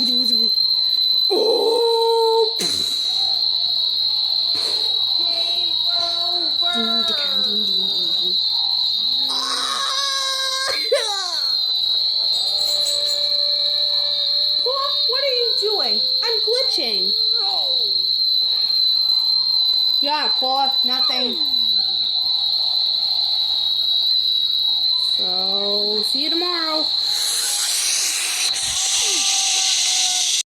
Goosey. Oh! What are you doing? I'm glitching. Yeah, Paul, nothing. So, see you tomorrow.